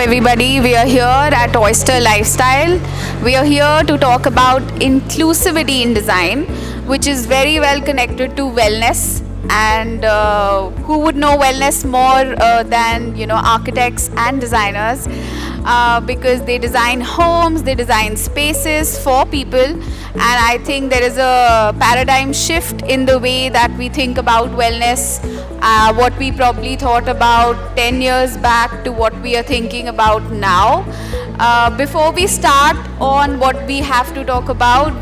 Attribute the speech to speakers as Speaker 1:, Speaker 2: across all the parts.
Speaker 1: everybody. We are here at Oyster LifeStyle. We are here to talk about inclusivity in design, which is very well connected to wellness. And who would know wellness more than architects and designers? Because they design homes, they design spaces for people, and I think there is a paradigm shift in the way that we think about wellness. What we probably thought about 10 years back to what we are thinking about now. Before we start on what we have to talk about,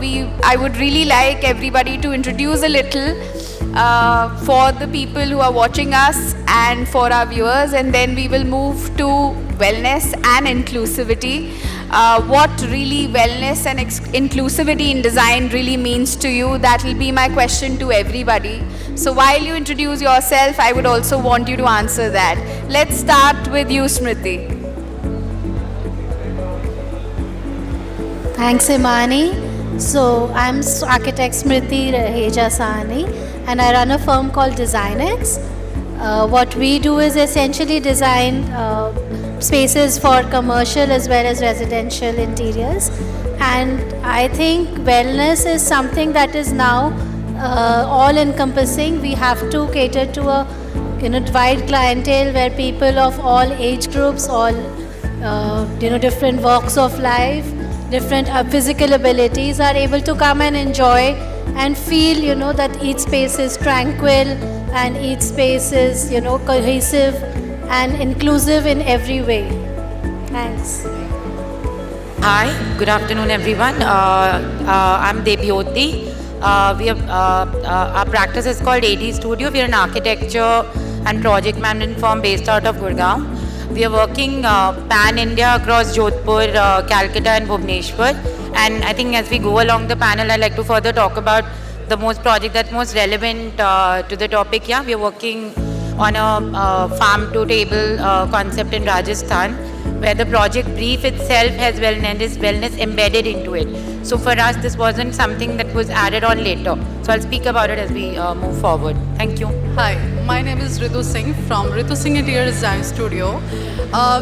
Speaker 1: I would really like everybody to introduce a little for the people who are watching us and for our viewers, and then we will move to wellness and inclusivity. What really wellness and inclusivity in design really means to you, that will be my question to everybody. So while you introduce yourself, I would also want you to answer that. Let's start with you, Smriti.
Speaker 2: Thanks, Himani. So I'm architect Smriti Raheja and I run a firm called ACETECH. What we do is essentially design spaces for commercial as well as residential interiors. And I think wellness is something that is now all-encompassing. We have to cater to a wide clientele where people of all age groups, all different walks of life, different physical abilities are able to come and enjoy and feel that each space is tranquil and each space is cohesive and inclusive in every way. Thanks.
Speaker 3: Hi, good afternoon everyone. I'm Debbyoti. Our practice is called AD Studio. We are an architecture and project management firm based out of Gurgaon. We are working pan-India across Jodhpur, Calcutta and Bhubaneswar. And I think as we go along the panel, I'd like to further talk about the project that's most relevant to the topic. Yeah, we are working on a farm-to-table concept in Rajasthan, where the project brief itself has wellness embedded into it. So for us, this wasn't something that was added on later. So I'll speak about it as we move forward. Thank you.
Speaker 4: Hi, my name is Ritu Singh from Ritu Singh Interior Design Studio.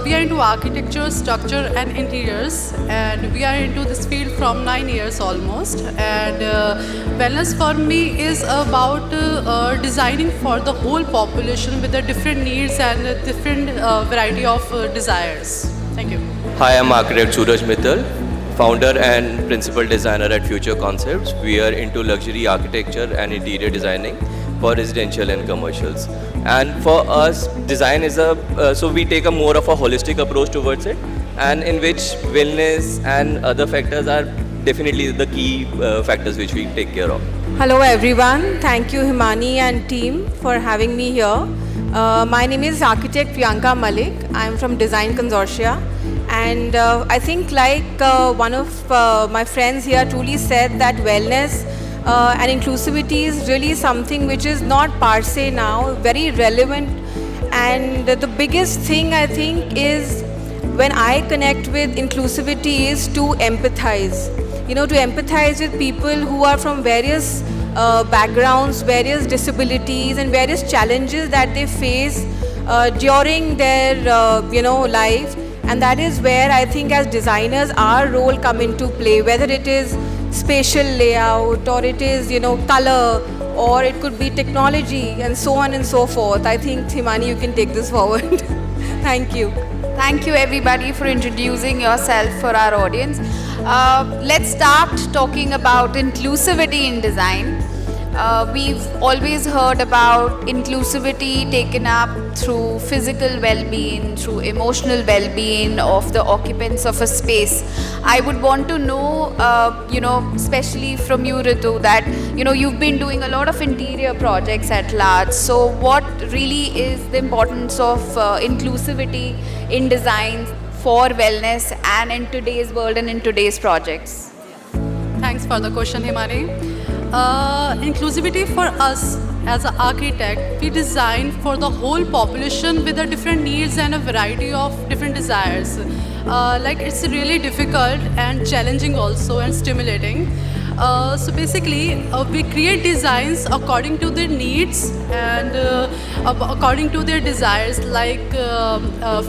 Speaker 4: We are into architecture, structure and interiors, and we are into this field from 9 years almost. And wellness for me is about designing for the whole population with the different needs and a different variety of desires. Thank you.
Speaker 5: Hi, I'm architect Suraj Mittal, founder and principal designer at Future Concepts. We are into luxury architecture and interior designing for residential and commercials. And for us, design is so we take a more of a holistic approach towards it, and in which wellness and other factors are definitely the key factors which we take care of.
Speaker 6: Hello everyone, thank you Himani and team for having me here. My name is architect Priyanka Malik. I am from Design Consortia, and I think like one of my friends here truly said that wellness and inclusivity is really something which is not per se now, very relevant. And the biggest thing I think is when I connect with inclusivity is to empathize. To empathize with people who are from various backgrounds, various disabilities and various challenges that they face during their life. And that is where I think as designers our role come into play, whether it is spatial layout or it is color, or it could be technology and so on and so forth. I think Himani, you can take this forward. Thank you.
Speaker 1: Thank you everybody for introducing yourself for our audience. Let's start talking about inclusivity in design. We've always heard about inclusivity taken up through physical well-being, through emotional well-being of the occupants of a space. I would want to know, especially from you, Ritu, that you've been doing a lot of interior projects at large. So what really is the importance of inclusivity in design for wellness and in today's world and in today's projects?
Speaker 4: Thanks for the question, Himani. Inclusivity for us as an architect, we design for the whole population with the different needs and a variety of different desires. It's really difficult and challenging also and stimulating. So basically, we create designs according to their needs, and according to their desires, like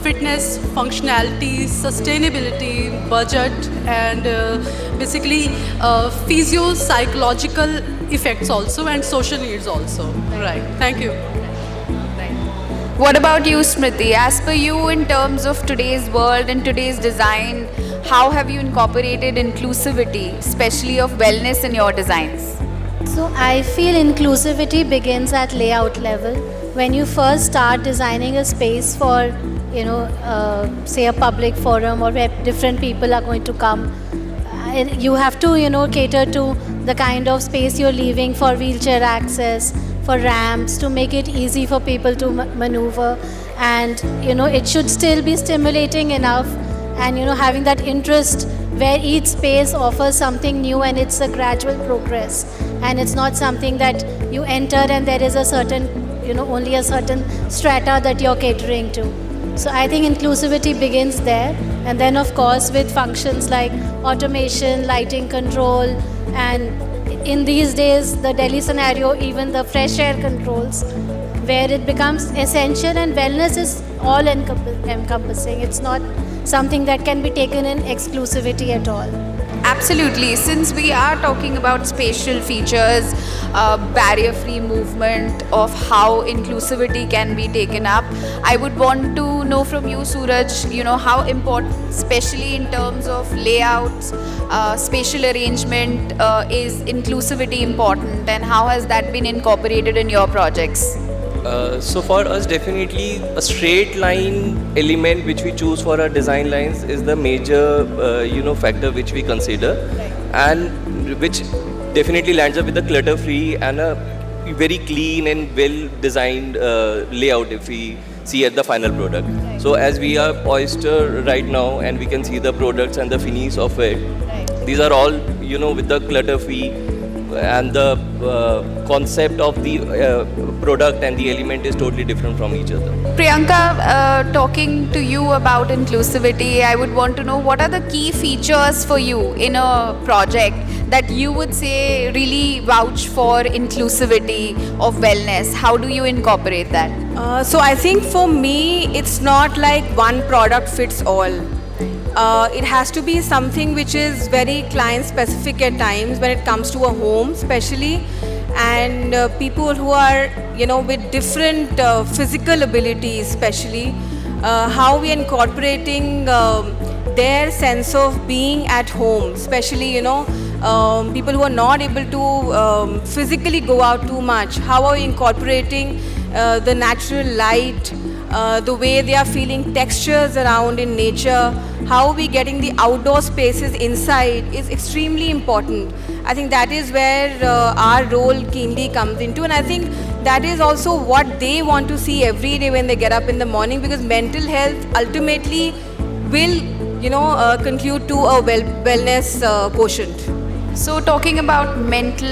Speaker 4: fitness, functionality, sustainability, budget, and basically physio-psychological effects also, and social needs also. Right. Thank you.
Speaker 1: What about you, Smriti? As per you, in terms of today's world and today's design, how have you incorporated inclusivity, especially of wellness, in your designs?
Speaker 2: So I feel inclusivity begins at layout level. When you first start designing a space for, say a public forum or where different people are going to come, you have to, cater to the kind of space you're leaving for wheelchair access, for ramps, to make it easy for people to maneuver. And, it should still be stimulating enough, and, having that interest where each space offers something new, and it's a gradual progress. And it's not something that you enter and there is a certain, only a certain strata that you're catering to. So I think inclusivity begins there. And then of course with functions like automation, lighting control, and in these days, the Delhi scenario, even the fresh air controls, where it becomes essential, and wellness is all encompassing. It's not something that can be taken in exclusivity at all.
Speaker 1: Absolutely. Since we are talking about spatial features, barrier-free movement, of how inclusivity can be taken up, I would want to know from you, Suraj, how important, especially in terms of layouts, spatial arrangement, is inclusivity important, and how has that been incorporated in your projects?
Speaker 5: So for us, definitely a straight line element which we choose for our design lines is the major factor which we consider, and which definitely lands up with a clutter free and a very clean and well designed layout if we see at the final product. So as we are Oyster right now, and we can see the products and the finish of it, these are all with the clutter free, and the concept of the product and the element is totally different from each other.
Speaker 1: Priyanka, talking to you about inclusivity, I would want to know what are the key features for you in a project that you would say really vouch for inclusivity of wellness. How do you incorporate that?
Speaker 6: So I think for me, it's not like one product fits all. It has to be something which is very client specific at times when it comes to a home especially, and people who are with different physical abilities especially, how we are incorporating their sense of being at home, especially people who are not able to physically go out too much, how are we incorporating the natural light, the way they are feeling textures around in nature, how are we getting the outdoor spaces inside is extremely important. I think that is where our role keenly comes into, and I think that is also what they want to see every day when they get up in the morning, because mental health ultimately will conclude to a wellness quotient.
Speaker 1: So talking about mental,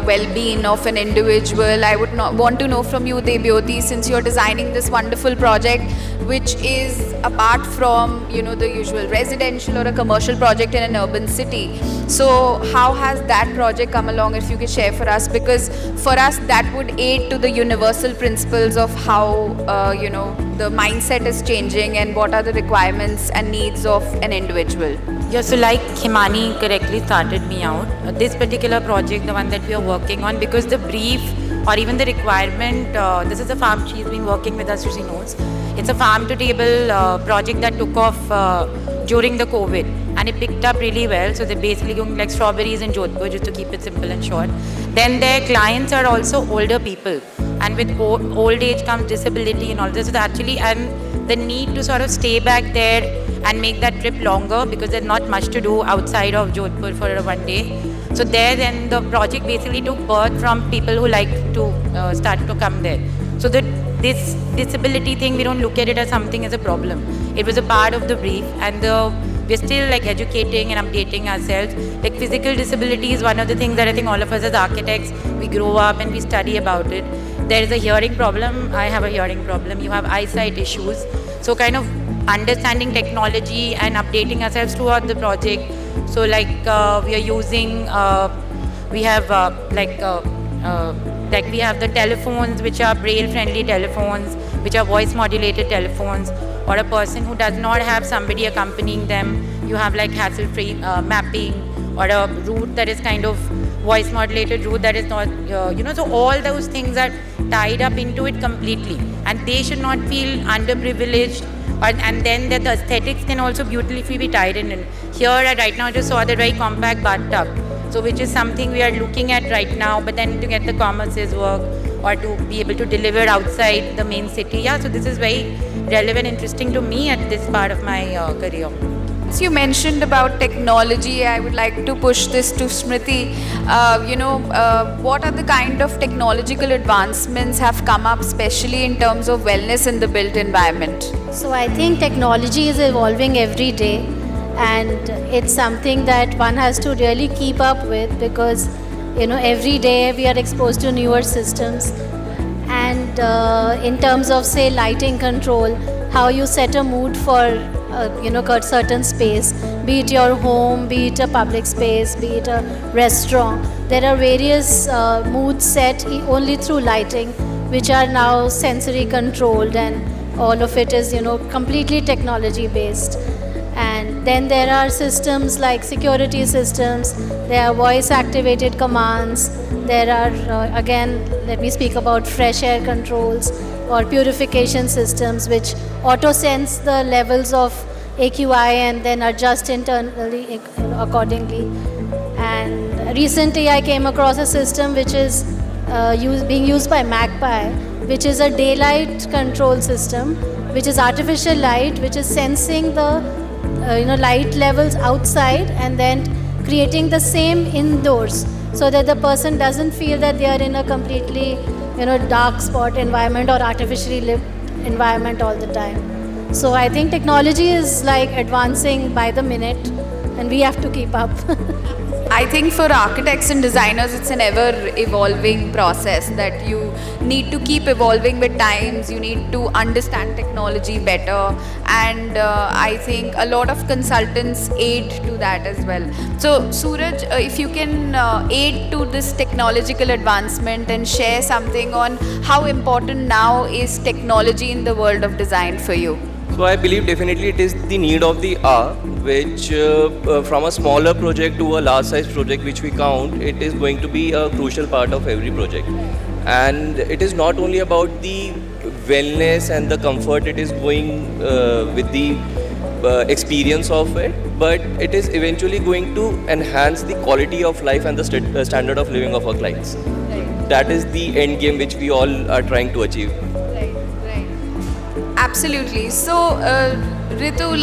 Speaker 1: well-being of an individual, I would want to know from you, Debbyoti, since you're designing this wonderful project, which is apart from, the usual residential or a commercial project in an urban city. So how has that project come along, if you could share for us? Because for us, that would aid to the universal principles of how, the mindset is changing and what are the requirements and needs of an individual.
Speaker 3: Yeah, so like Himani correctly started me out, this particular project, the one that we are working on, because the brief or even the requirement, this is a farm, she's been working with us, so she knows. It's a farm to table project that took off during the COVID, and it picked up really well. So they're basically going like strawberries in Jodhpur, just to keep it simple and short. Then their clients are also older people, and with old age comes disability and all this. So actually, and the need to sort of stay back there and make that trip longer, because there's not much to do outside of Jodhpur for one day. So there then the project basically took birth from people who like to start to come there. So this disability thing, we don't look at it as something as a problem. It was a part of the brief, and we're still like educating and updating ourselves. Like physical disability is one of the things that I think all of us as architects, we grow up and we study about it. There is a hearing problem, I have a hearing problem, you have eyesight issues. So kind of understanding technology and updating ourselves throughout the project. So like we are using, we have like we have the telephones which are braille friendly telephones, which are voice modulated telephones, or a person who does not have somebody accompanying them, you have like hassle free mapping, or a route that is kind of voice modulated route that is not so all those things are tied up into it completely, and they should not feel underprivileged. And then the aesthetics can also beautifully be tied in. And here right now I just saw the very compact bathtub, so which is something we are looking at right now, but then to get the commerces work or to be able to deliver outside the main city. Yeah, so this is very relevant, interesting to me at this part of my career.
Speaker 1: As you mentioned about technology, I would like to push this to Smriti. What are the kind of technological advancements have come up, especially in terms of wellness in the built environment?
Speaker 2: So I think technology is evolving every day, and it's something that one has to really keep up with, because every day we are exposed to newer systems. And in terms of, say, lighting control, how you set a mood for a certain space, be it your home, be it a public space, be it a restaurant. There are various moods set only through lighting, which are now sensory controlled, and all of it is completely technology based. And then there are systems like security systems, there are voice activated commands, there are again, let me speak about fresh air controls or purification systems which auto sense the levels of AQI and then adjust internally accordingly. And recently I came across a system which is being used by Magpie, which is a daylight control system, which is artificial light, which is sensing the light levels outside and then creating the same indoors, so that the person doesn't feel that they are in a completely dark spot environment or artificially lit environment all the time. So I think technology is like advancing by the minute, and we have to keep up.
Speaker 1: I think for architects and designers, it's an ever-evolving process that you need to keep evolving with times. You need to understand technology better, and I think a lot of consultants aid to that as well. So, Suraj, if you can aid to this technological advancement and share something on how important now is technology in the world of design for you.
Speaker 5: So I believe definitely it is the need of the hour, which from a smaller project to a large size project which we count, it is going to be a crucial part of every project. And it is not only about the wellness and the comfort it is going with the experience of it, but it is eventually going to enhance the quality of life and the standard of living of our clients.
Speaker 1: Right.
Speaker 5: That is the end game which we all are trying to achieve.
Speaker 1: Absolutely. So, Ritu,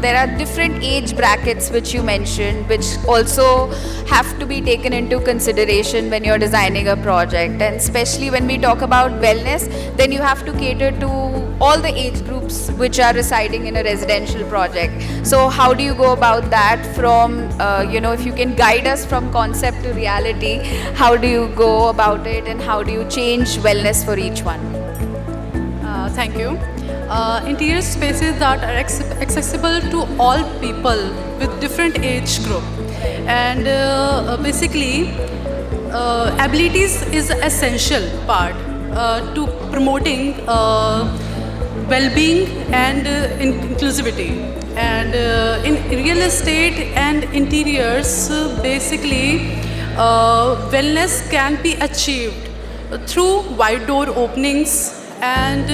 Speaker 1: there are different age brackets which you mentioned, which also have to be taken into consideration when you're designing a project. And especially when we talk about wellness, then you have to cater to all the age groups which are residing in a residential project. So, how do you go about that from, if you can guide us from concept to reality, how do you go about it and how do you change wellness for each one?
Speaker 4: Thank you. Interior spaces that are accessible to all people with different age group, and basically abilities is an essential part to promoting well-being and inclusivity. And in real estate and interiors, basically wellness can be achieved through wide door openings and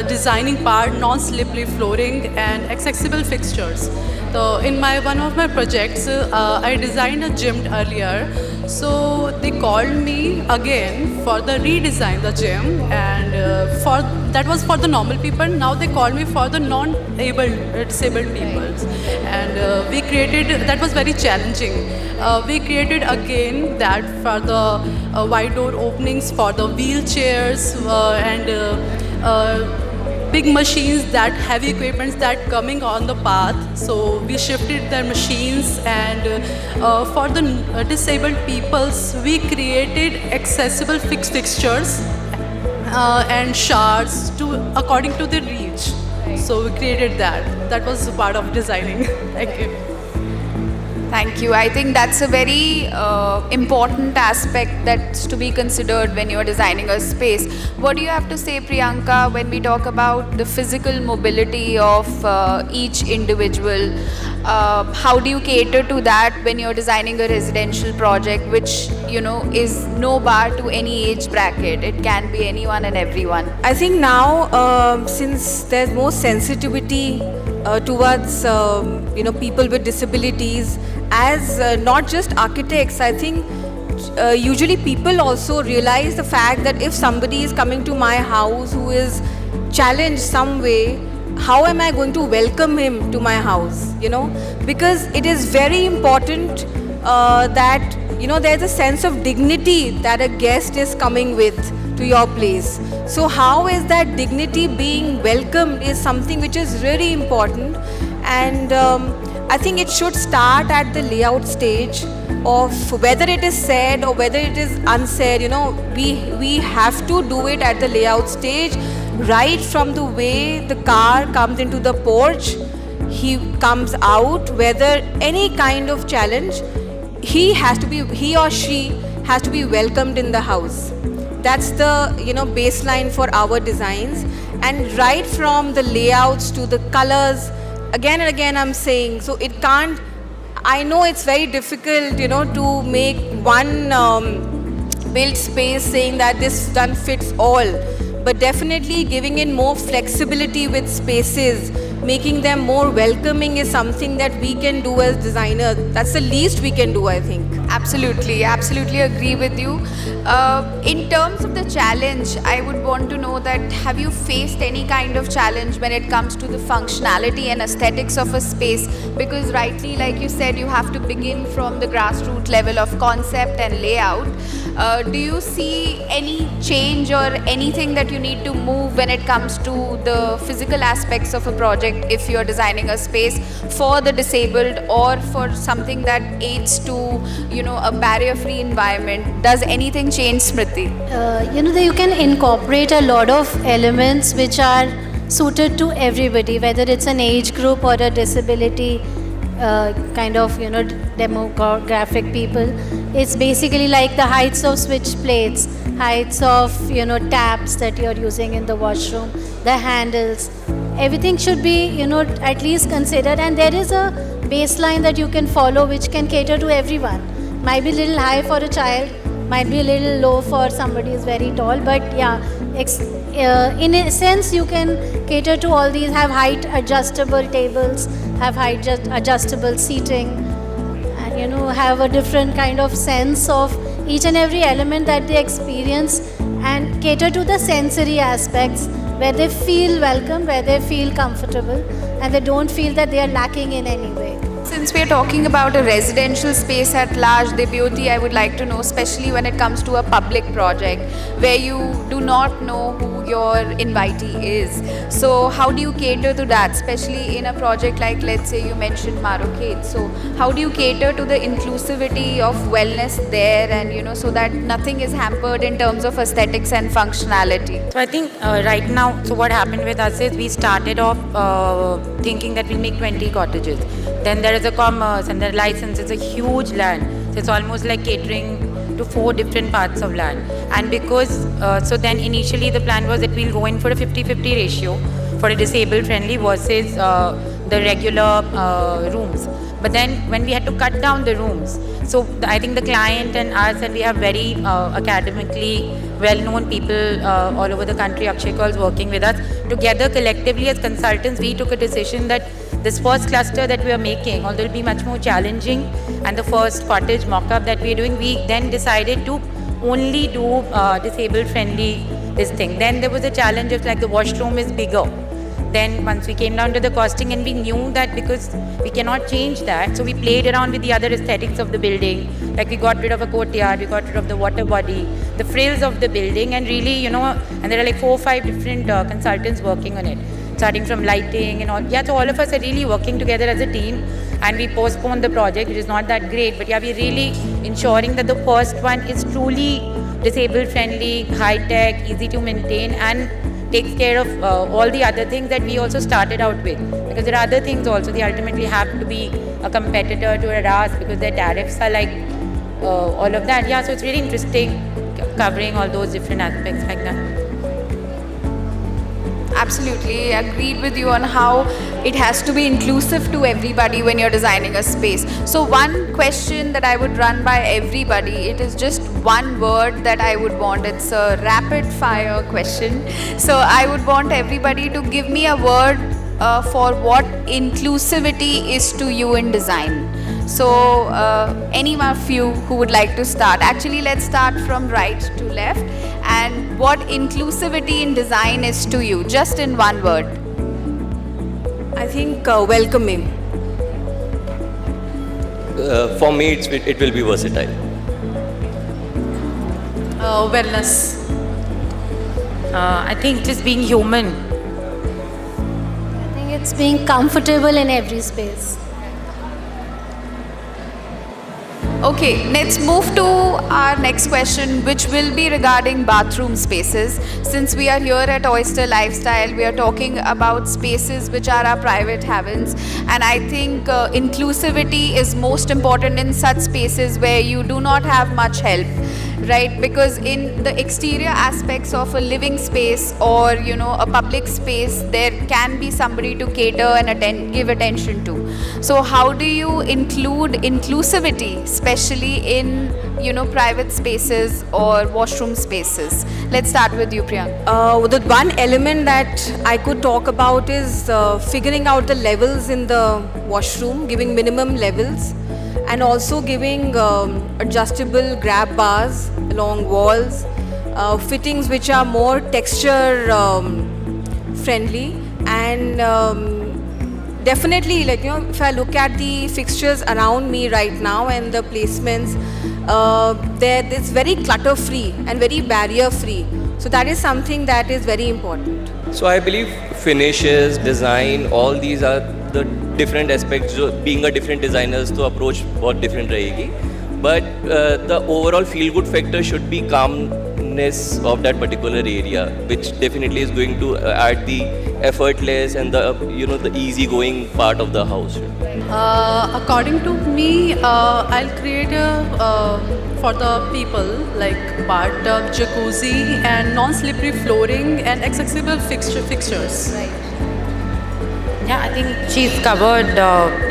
Speaker 4: designing part non-slippery flooring and accessible fixtures. So in one of my projects, I designed a gym earlier. So they called me again for the redesign the gym, and that was for the normal people. Now they called me for the disabled people, and we created. That was very challenging. We created again that for the wide door openings for the wheelchairs and big machines, that heavy equipments that coming on the path. So we shifted their machines, and for the disabled peoples, we created accessible fixed fixtures and shards according to their reach. So we created that. That was part of designing. Thank you.
Speaker 1: Thank you. I think that's a very important aspect that's to be considered when you're designing a space. What do you have to say, Priyanka, when we talk about the physical mobility of each individual? How do you cater to that when you're designing a residential project, which is no bar to any age bracket? It can be anyone and everyone.
Speaker 6: I think now, since there's more sensitivity towards people with disabilities, as not just architects, I think usually people also realize the fact that if somebody is coming to my house who is challenged some way, how am I going to welcome him to my house? Because it is very important that there's a sense of dignity that a guest is coming with to your place. So how is that dignity being welcomed is something which is really important, and I think it should start at the layout stage of whether it is said or whether it is unsaid. We have to do it at the layout stage, right from the way the car comes into the porch, he comes out, whether any kind of challenge, he or she has to be welcomed in the house. That's the baseline for our designs, and right from the layouts to the colors, again and again I'm saying, so it can't, I know it's very difficult to make one built space saying that this done fits all, but definitely giving in more flexibility with spaces, making them more welcoming is something that we can do as designers. That's the least we can do, I think.
Speaker 1: Absolutely agree with you. In terms of the challenge, I would want to know that have you faced any kind of challenge when it comes to the functionality and aesthetics of a space? Because rightly, like you said, you have to begin from the grassroots level of concept and layout. Do you see any change or anything that you need to move when it comes to the physical aspects of a project if you're designing a space for the disabled or for something that aids to a barrier-free environment? Does anything change, Smriti?
Speaker 2: You can incorporate a lot of elements which are suited to everybody, whether it's an age group or a disability demographic people. It's basically like the heights of switch plates, heights of taps that you're using in the washroom, the handles. Everything should be at least considered, and there is a baseline that you can follow which can cater to everyone. Might be a little high for a child, might be a little low for somebody who's very tall, but yeah, in a sense you can cater to all these, have height adjustable tables, have height adjustable seating, and have a different kind of sense of each and every element that they experience, and cater to the sensory aspects where they feel welcome, where they feel comfortable, and they don't feel that they are lacking in any way.
Speaker 1: Since we are talking about a residential space at large, Debbyoti, I would like to know, especially when it comes to a public project where you do not know who your invitee is. So how do you cater to that, especially in a project like, let's say you mentioned Marocade. So how do you cater to the inclusivity of wellness there, and so that nothing is hampered in terms of aesthetics and functionality?
Speaker 3: So I think right now, so what happened with us is we started off thinking that we'll make 20 cottages. Then there is a commerce and the license. It's a huge land. So it's almost like catering to 4 different parts of land. And because, so then initially the plan was that we'll go in for a 50-50 ratio for a disabled friendly versus the regular rooms. But then when we had to cut down the rooms, so I think the client and us, and we have very academically well-known people all over the country, Akshay is working with us. Together, collectively as consultants, we took a decision that this first cluster that we are making, although it will be much more challenging, and the first cottage mock-up that we are doing, we then decided to only do disabled-friendly this thing. Then there was a challenge of like the washroom is bigger. Then once we came down to the costing, and we knew that because we cannot change that, so we played around with the other aesthetics of the building. Like we got rid of a courtyard, we got rid of the water body, the frills of the building, and really, and there are like 4 or 5 different consultants working on it, starting from lighting and all. Yeah, so all of us are really working together as a team, and we postponed the project, which is not that great, but yeah, we're really ensuring that the first one is truly disabled friendly, high tech, easy to maintain, and takes care of all the other things that we also started out with. because there are other things also. They ultimately have to be a competitor to Aras because their tariffs are like all of that. Yeah, so it's really interesting covering all those different aspects like that.
Speaker 1: Absolutely agreed with you on how it has to be inclusive to everybody when you're designing a space. So one question that I would run by everybody, it is just one word that I would want. It's a rapid fire question. So I would want everybody to give me a word for what inclusivity is to you in design. So any of you who would like to start? Actually, let's start from right to left. And what inclusivity in design is to you, just in one word.
Speaker 6: I think welcoming.
Speaker 5: For me, it will be versatile.
Speaker 4: Wellness.
Speaker 3: I think just being human.
Speaker 2: I think it's being comfortable in every space.
Speaker 1: Okay, let's move to our next question, which will be regarding bathroom spaces. Since we are here at Oyster LifeStyle, we are talking about spaces which are our private havens. And I think inclusivity is most important in such spaces where you do not have much help, right? Because in the exterior aspects of a living space or, you know, a public space, there can be somebody to cater and give attention to. So how do you include inclusivity, especially in, you know, private spaces or washroom spaces? Let's start with you, Priyanka.
Speaker 6: The one element that I could talk about is figuring out the levels in the washroom, giving minimum levels, and also giving adjustable grab bars along walls, fittings which are more texture friendly, and definitely, like, you know, if I look at the fixtures around me right now and the placements, it's very clutter free and very barrier free. So that is something that is very important.
Speaker 5: So I believe finishes, design, all these are the different aspects. Being a different designers to approach बहुत different रहेगी. But the overall feel-good factor should be calmness of that particular area, which definitely is going to add the effortless and the, you know, the easy-going part of the house.
Speaker 4: According to me, I'll create for the people like bathtub, jacuzzi, and non-slippery flooring and accessible fixtures.
Speaker 1: Right.
Speaker 3: Yeah, I think she's covered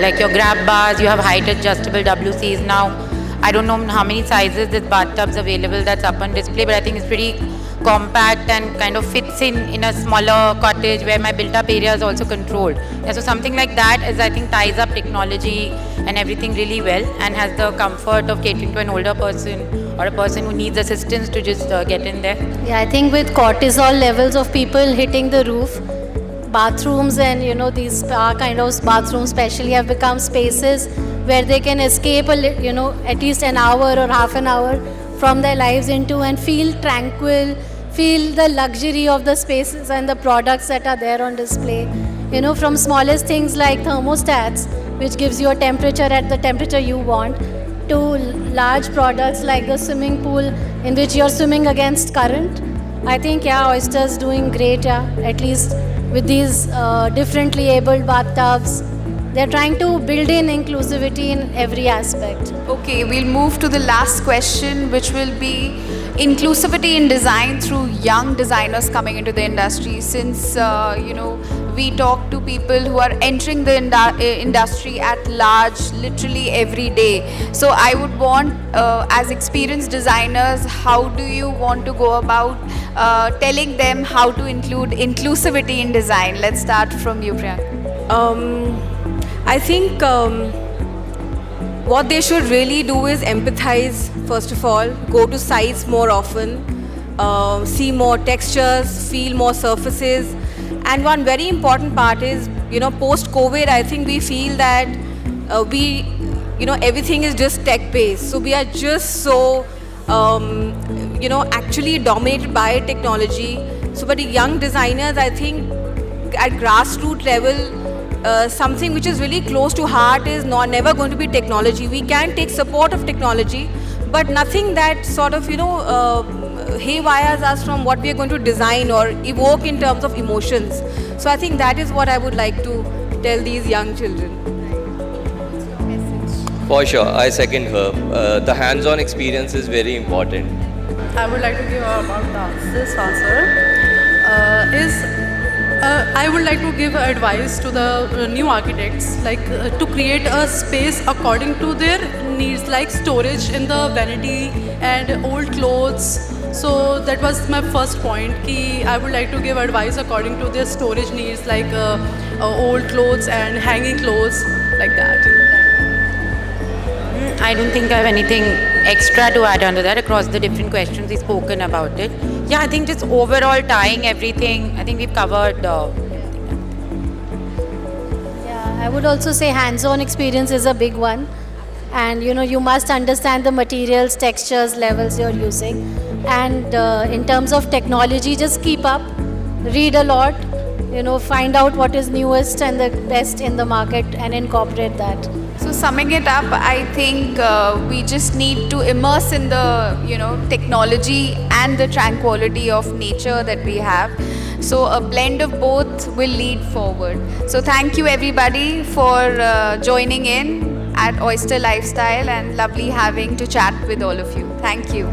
Speaker 3: like your grab bars, you have height adjustable WCs now. I don't know how many sizes this bathtub's available that's up on display, but I think it's pretty compact and kind of fits in a smaller cottage where my built-up area is also controlled. Yeah, so something like that is, I think, ties up technology and everything really well and has the comfort of catering to an older person or a person who needs assistance to just get in there.
Speaker 2: Yeah, I think with cortisol levels of people hitting the roof, bathrooms and, you know, these spa kind of bathrooms especially have become spaces where they can escape you know, at least an hour or half an hour from their lives into and feel tranquil, feel the luxury of the spaces and the products that are there on display. You know, from smallest things like thermostats, which gives you a temperature at the temperature you want, to large products like the swimming pool in which you're swimming against current. I think, yeah, Oyster's doing great, yeah, at least with these differently abled bathtubs. They're trying to build in inclusivity in every aspect.
Speaker 1: Okay, we'll move to the last question, which will be inclusivity in design through young designers coming into the industry. Since, you know, we talk to people who are entering the industry at large, literally every day. So I would want, as experienced designers, how do you want to go about telling them how to include inclusivity in design? Let's start from you, Priyanka.
Speaker 6: I think what they should really do is empathize, first of all, go to sites more often, see more textures, feel more surfaces. And one very important part is, you know, post-COVID, I think we feel that you know, everything is just tech-based. So we are just so, you know, actually dominated by technology. So for the young designers, I think at grassroots level, something which is really close to heart is never going to be technology. We can take support of technology, but nothing that sort of, you know, haywires us from what we are going to design or evoke in terms of emotions. So I think that is what I would like to tell these young children?
Speaker 5: For sure, I second her. The hands-on experience is very important.
Speaker 4: I would like to give about this answer. I would like to give advice to the new architects, like to create a space according to their needs, like storage in the vanity and old clothes. So that was my first point. Ki I would like to give advice according to their storage needs, like old clothes and hanging clothes, like that.
Speaker 3: I don't think I have anything extra to add under that across the different questions we've spoken about it. Yeah, I think just overall tying everything, I think we've covered.
Speaker 2: Yeah, I would also say hands-on experience is a big one. And you must understand the materials, textures, levels you're using. And in terms of technology, just keep up, read a lot, find out what is newest and the best in the market and incorporate that.
Speaker 1: So summing it up, I think we just need to immerse in the technology and the tranquility of nature that we have. So a blend of both will lead forward. So thank you everybody for joining in at Oyster LifeStyle, and lovely having to chat with all of you. Thank you.